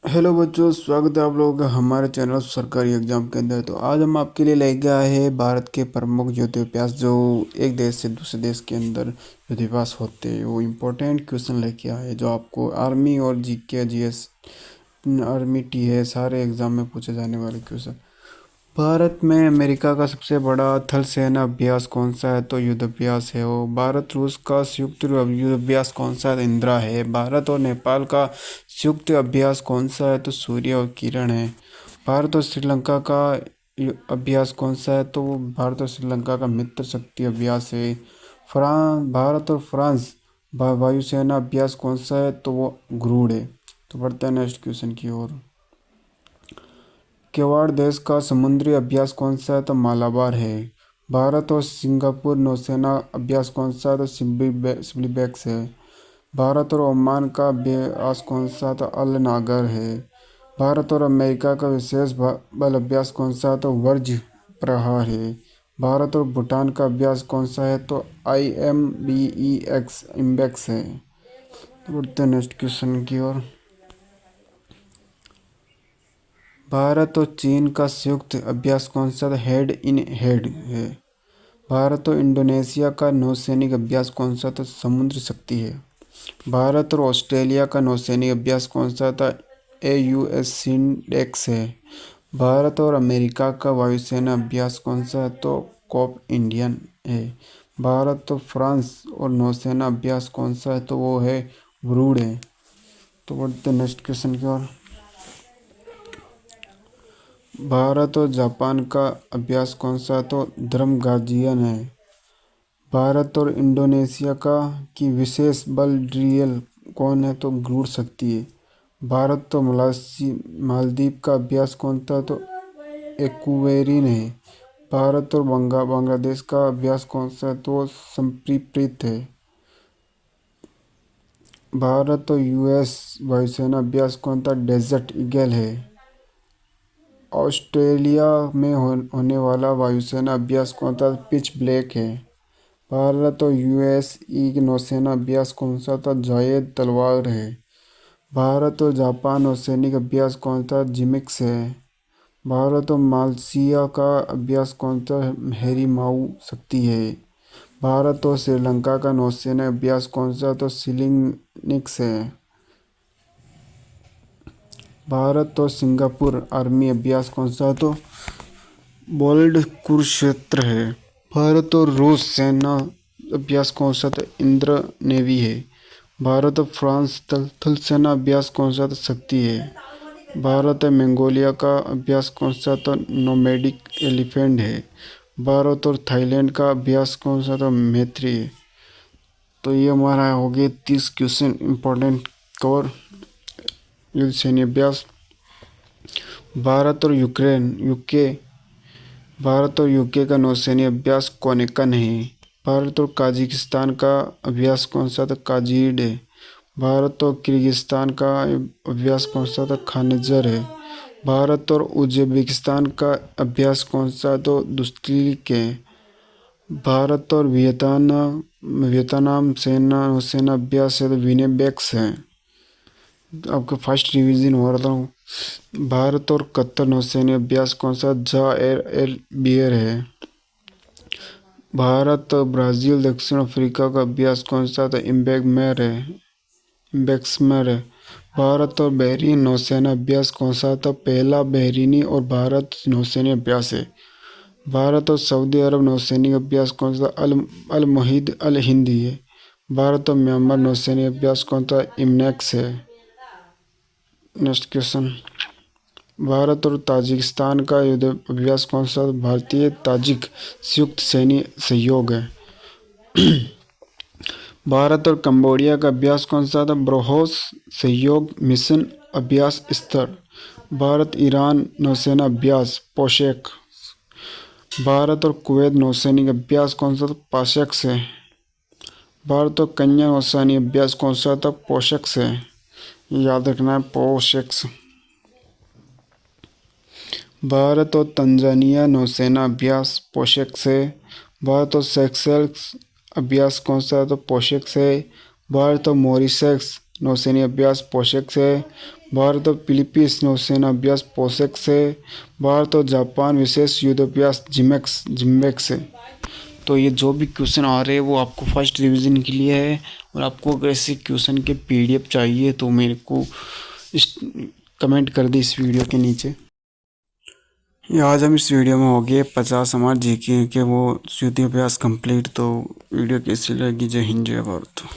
Hello बच्चों, स्वागत है आप लोगों का हमारे चैनल सरकारी एग्जाम के अंदर। तो आज हम आपके लिए लेके आए हैं भारत के प्रमुख युद्धाभ्यास जो एक देश से दूसरे देश के अंदर युद्धाभ्यास होते हैं। वो इम्पोर्टेंट क्वेश्चन लेके आए हैं जो आपको आर्मी और जीके जीएस आर्मी टी है सारे एग्जाम में पूछे जाने वाले क्वेश्चन। भारत में अमेरिका का सबसे बड़ा थल सेना अभ्यास कौन सा है? तो युद्ध अभ्यास है वो। भारत रूस का संयुक्त युद्ध अभ्यास कौन सा है? तो इंदिरा है। भारत और नेपाल का संयुक्त अभ्यास कौन सा है? तो सूर्य और किरण है। भारत और श्रीलंका का अभ्यास कौन सा है? तो वो भारत और श्रीलंका का मित्र शक्ति अभ्यास है। भारत और फ्रांस वायुसेना अभ्यास कौन सा है? तो वो गरुड़ है। तो बढ़ते हैं नेक्स्ट क्वेश्चन की ओर। किवाड़ देश का समुद्री अभ्यास कौन सा है? तो मालाबार है। भारत और सिंगापुर नौसेना अभ्यास कौन सा है? तो सिब्लीबैक्स है। भारत और ओमान का अभ्यास कौन सा? तो अल नागर है। भारत और अमेरिका का विशेष बल अभ्यास कौन सा है? तो वर्ज प्रहार है। भारत और भूटान का अभ्यास कौन सा है? तो IMBEX इम्बेक्स है। तो बढ़ते हैं नेक्स्ट क्वेश्चन की ओर। भारत और चीन का संयुक्त अभ्यास कौन सा था? हेड इन हेड है। भारत और इंडोनेशिया का नौसैनिक अभ्यास कौन सा था? समुद्र शक्ति है। भारत और ऑस्ट्रेलिया का नौसैनिक अभ्यास कौन सा था? AUS सिंडेक्स है। भारत और अमेरिका का वायुसेना अभ्यास कौन सा है? तो कॉप इंडियन है। भारत और फ्रांस और नौसेना अभ्यास कौन सा है? तो वो है ब्रूड है। तो बढ़ते नेक्स्ट क्वेश्चन की ओर। भारत और जापान का अभ्यास कौन सा है? तो धर्म गार्जियन है। भारत और इंडोनेशिया का की विशेष बल ड्रिल कौन है? तो गरुड़ शक्ति है। भारत तो मालदीव का अभ्यास कौन था? तो एक्वेरिन है। भारत और बांग्लादेश का अभ्यास कौन सा है? तो संप्रीप्रित है। भारत और US वायुसेना अभ्यास कौन था? डेजर्ट ईगल है। ऑस्ट्रेलिया में होने वाला वायुसेना अभ्यास कौन था? पिच ब्लैक है। भारत और USE की नौसेना अभ्यास कौन सा था? जायद तलवार है। भारत और जापान नौसैनिक अभ्यास कौन था? जिमिक्स है। भारत और मालसीया का अभ्यास कौन था? हैरी माऊ शक्ति है। भारत और श्रीलंका का नौसेना अभ्यास कौन सा? तो सिलिंग्निक्स है। भारत और सिंगापुर आर्मी अभ्यास कौन सा? तो बोल्ड कुरुक्षेत्र है। भारत और रूस सेना अभ्यास कौन सा? तो इंद्र नेवी है। भारत और फ्रांस थल सेना अभ्यास कौन सा? तो शक्ति है। भारत और मंगोलिया का अभ्यास कौन सा? तो नोमैडिक एलिफेंट है। भारत और थाईलैंड का अभ्यास कौन सा? तो मैत्री है। तो ये हमारा हो गया 30 क्वेश्चन इम्पोर्टेंट कवर युद्ध सैन्य अभ्यास। भारत और यूके का नौसैनिक अभ्यास कोनेकन है। भारत और काजाकिस्तान का अभ्यास कौन सा? था काजीड है। भारत और किर्गिस्तान का अभ्यास कौन सा? था खानजर है। भारत और उज्बेकिस्तान का अभ्यास कौन सा? तो दुस्तिक है। भारत और वियतनाम नौसेना अभ्यास है तो विनेबेक्स है। आपका फर्स्ट रिवीजन हो रहा था। भारत और कतर नौसैनिक अभ्यास कौन सा? जा एल बियर है। भारत और ब्राज़ील दक्षिण अफ्रीका का अभ्यास कौन सा? था इम्बेक्समर है। भारत और बहरीन नौसेना अभ्यास कौन सा था? पहला बहरीनी और भारत नौसैनिक अभ्यास है। भारत और सऊदी अरब नौसैनिक अभ्यास कौन सा? अल मुहिद अल हिंदी है। भारत और म्यांमार नौसैनिक अभ्यास कौन सा? इमनेक्स है। Next question. भारत और ताजिकिस्तान का युद्ध अभ्यास कौन सा? भारतीय ताजिक संयुक्त सैन्य सहयोग है। भारत और कंबोडिया का अभ्यास कौन सा था? ब्रोहोस सहयोग मिशन अभ्यास स्तर। भारत ईरान नौसेना अभ्यास पोशेक। भारत और कुवैत नौसैनिक अभ्यास कौन सा था? पाशेक से। भारत और कन्या नौसैनिक अभ्यास कौन सा था? पोशेक से। याद रखना है पोशेक्स। भारत और तंजानिया नौसेना अभ्यास पोशेक से। भारत और सेशेल्स अभ्यास कौन सा? तो पोशेक से। भारत और मॉरिशस नौसैनिक अभ्यास पोषक से, भारत और फिलीपींस नौसेना अभ्यास पोषक से, भारत और जापान विशेष युद्ध अभ्यास जिम्मेक्स से। तो ये जो भी क्वेश्चन आ रहे हैं वो आपको फर्स्ट रिवीजन के लिए है, और आपको अगर ऐसे क्वेश्चन के पीडीएफ चाहिए तो मेरे को इस कमेंट कर दी इस वीडियो के नीचे। ये आज हम इस वीडियो में हो गए 50 हमारे जीके के वो युद्ध अभ्यास कंप्लीट। तो वीडियो कैसी लगी? जय हिंद जय भारत।